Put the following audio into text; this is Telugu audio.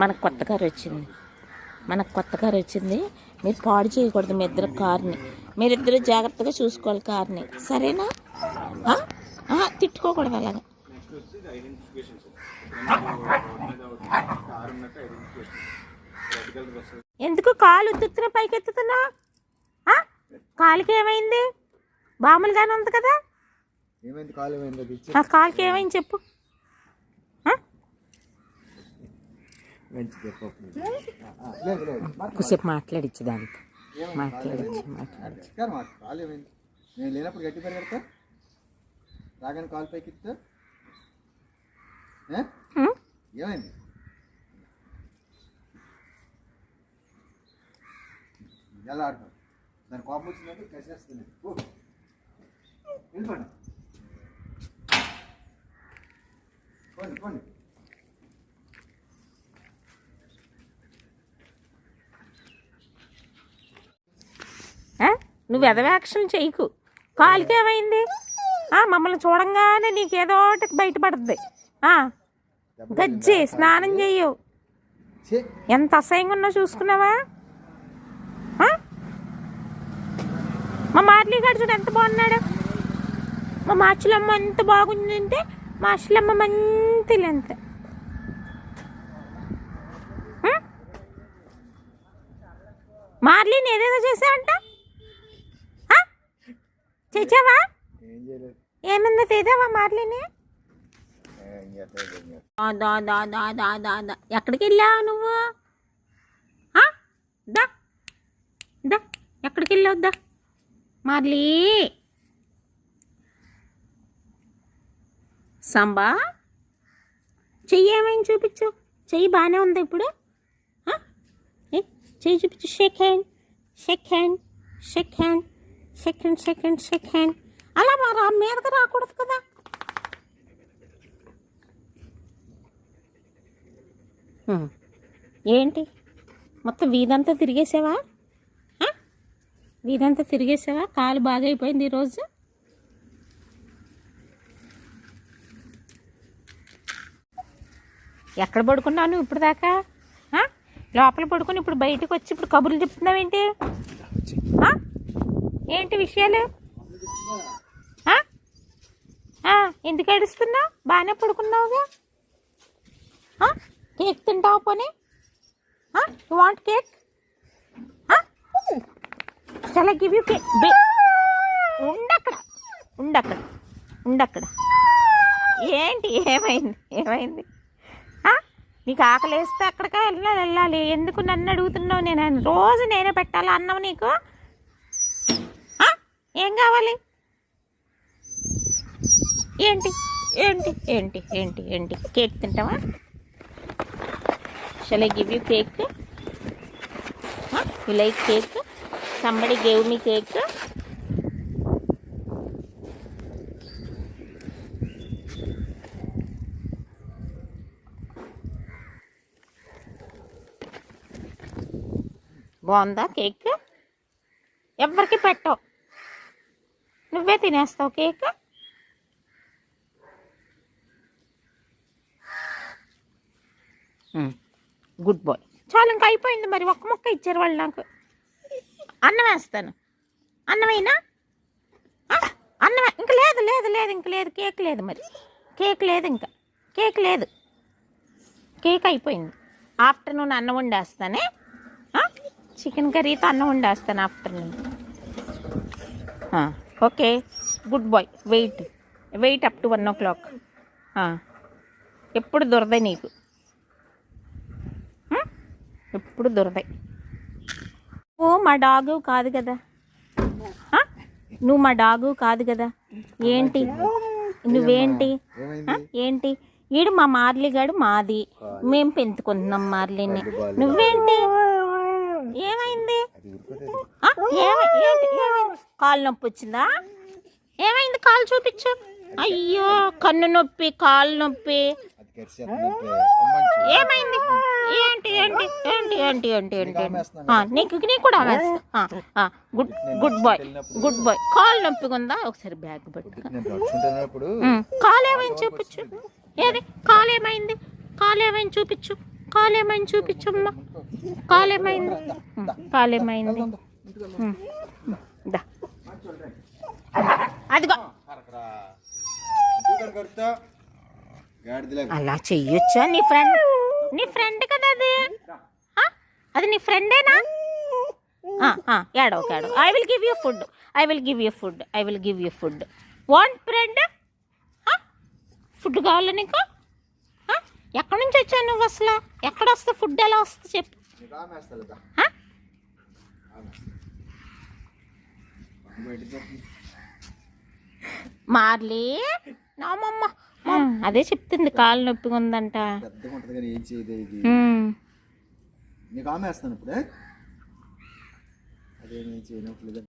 మనకు కొత్త కారు వచ్చింది, మీరు పాడు చేయకూడదు మీ ఇద్దరు కార్ని. మీరిద్దరు జాగ్రత్తగా చూసుకోవాలి కార్ని, సరేనా? తిట్టుకోకూడదు అలాగా. ఎందుకు కాలు ఉత్తున పైకి ఎత్తుతున్నా? కాలుకి ఏమైంది? బాములుగానే ఉంది కదా. కాలుకి ఏమైంది చెప్పు. కొద్దిసేపు మాట్లాడిచ్చు దాంతో, మాట్లాడచ్చు. నేను లేనప్పుడు గట్టి పరిగెడతా, రాగానే కాలు పైకి ఎత్తా. ఏమైంది? ఎలా ఆడతావు? దాని కోపం వచ్చినట్టు కసేస్తున్నాను. వెళ్ళిపోండి, పోండి పోండి. నువ్వు ఎదవాక్షన్ చేయకు. కాలుకి ఏమైంది? మమ్మల్ని చూడంగానే నీకేదో ఒకటి బయటపడుతుంది. గజ్జి స్నానం చెయ్యవు. ఎంత అసహ్యంగా ఉన్నా చూసుకున్నావా? మా మార్లీ గారు చూడు ఎంత బాగున్నాడు. మా మాచులమ్మ ఎంత బాగుందంటే మా అసలమ్మ మంచి ఎంత. మార్లీని ఏదేదో చేసావంట, చేసావా? ఏమన్నా చేసావా మార్లీని? ఎక్కడికి వెళ్ళావు నువ్వు? ఎక్కడికి వెళ్ళావు? మార్లీ సంబా చెయ్యి ఏమైంది చూపించు. చెయ్యి బాగానే ఉంది ఇప్పుడు. చెయ్యి చూపించు. Shake hand, shake hand, shake hand, shake hand, shake hand, shake hand. అలా మీదకి రాకూడదు కదా. ఏంటి మొత్తం వీధంతా తిరిగేసావా? వీధంతా తిరిగేసావా? కాలు బాగా అయిపోయింది ఈరోజు. ఎక్కడ పడుకున్నావు నువ్వు ఇప్పుడు దాకా? లోపల పడుకుని ఇప్పుడు బయటకు వచ్చి ఇప్పుడు కబుర్లు చెప్తున్నావేంటి? ఏంటి విషయాలు? ఎందుకు ఏడుస్తున్నావు? బాగానే పడుకున్నావుగా. కేక్ తింటావు పోనీ? You want cake? Shall I give you cake? ఉండక్కడ. ఏంటి ఏమైంది? నీకు ఆకలి వేస్తే అక్కడికే వెళ్ళాలి. ఎందుకు నన్ను అడుగుతున్నావు? నేను రోజు నేనే పెట్టాలా అన్నం నీకు? ఏం కావాలి? ఏంటి కేక్ తింటావా? Shall I give you cake? You like cake? Somebody gave me cake. బాగుందా కేక్? ఎవరికి పెట్టవు, నువ్వే తినేస్తావు కేక్. Good bye. చాలు, ఇంకా అయిపోయింది. మరి ఒక్క ముక్క ఇచ్చారు వాళ్ళు నాకు. అన్నం వేస్తాను. అన్నమైనా అన్నం ఇంకా లేదు. కేక్ లేదు. మరి కేక్ లేదు, ఇంకా కేక్ లేదు. కేక్ అయిపోయింది. ఆఫ్టర్నూన్ అన్నం వండేస్తానే. చికెన్ కర్రీతో అన్నం వండేస్తాను afternoon. Okay, good boy. Wait up to 1 o'clock. ఎప్పుడు దొరదాయి నీకు, ఎప్పుడు దొరదాయి. నువ్వు మా డాగు కాదు కదా. ఏంటి నువ్వేంటి? ఏంటి ఈడు మా మార్లీగాడు మాది, మేము పెంచుకుంటున్నాం మార్లీని. నువ్వేంటి? ఏమైంది? కాలు నొప్పి వచ్చిందా? ఏమైంది? కాలు చూపించు. అయ్యో, కన్ను నొప్పి, కాలు నొప్పి. ఏమైంది? ఏంటి ఏంటి ఏంటి ఏంటి ఏంటి ఏంటి నీకు కూడా వేస్తా good good boy good boy. కాలు నొప్పిగా ఉందా? ఒకసారి బ్యాగ్ పట్టు. కాలు ఏమైంది చూపించు. ఏది కాలు ఏమైంది? కాలు ఏమైంది చూపించు. కాలు ఏమైంది చూపించమ్మా. కాలు ఏమైంది? కాలు ఏమైంది? అదిగో అలా చెయ్యొచ్చా? నీ ఫ్రెండ్ కదా అది. అది నీ ఫ్రెండేనా? ఏడవకు ఏడవ. I will give you food. I will give you food. I will give you food. Want friend? Food కావాలా నీకు? ఎక్కడి నుంచి వచ్చావు నువ్వు అసలు? ఎక్కడ వస్తే ఫుడ్ ఎలా వస్తుంది చెప్పు. మార్లీ నామమ్మ అదే చెప్తుంది కాలు నొప్పిగా ఉందంట. నీకు ఆమె వేస్తాను ఇప్పుడే. అదే నేను చేయనట్లేదు.